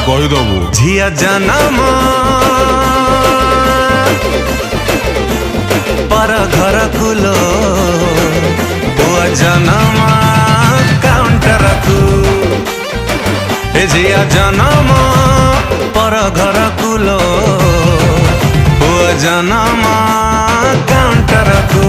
कहीदेबू झिया जनम पर घर कुलो पुआ जनम काउंटर रखू झिया जनम पर घर कुलो पुआ जनम काउंटर रखू।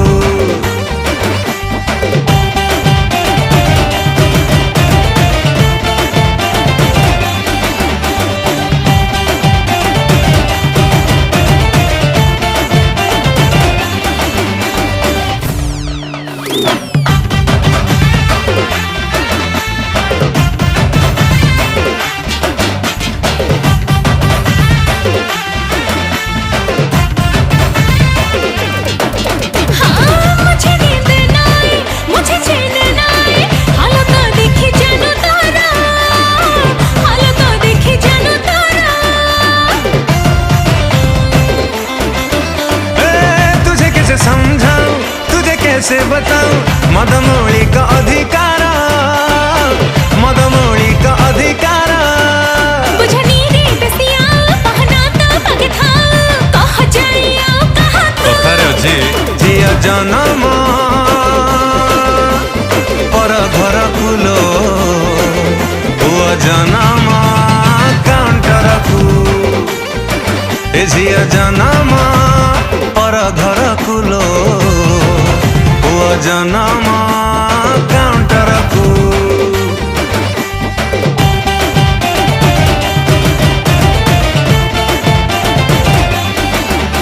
समझाऊं तुझे कैसे बताऊं मदमौली का अधिकार मदमौली का अधिकार बुझनी रे दसिया पहना तो पग था कह जाइया कहा तो करे जी जिया जनम पर घर कुलो हुआ जनम काउंटर रखू झिया जनम पर घर कुलो हुआ जनम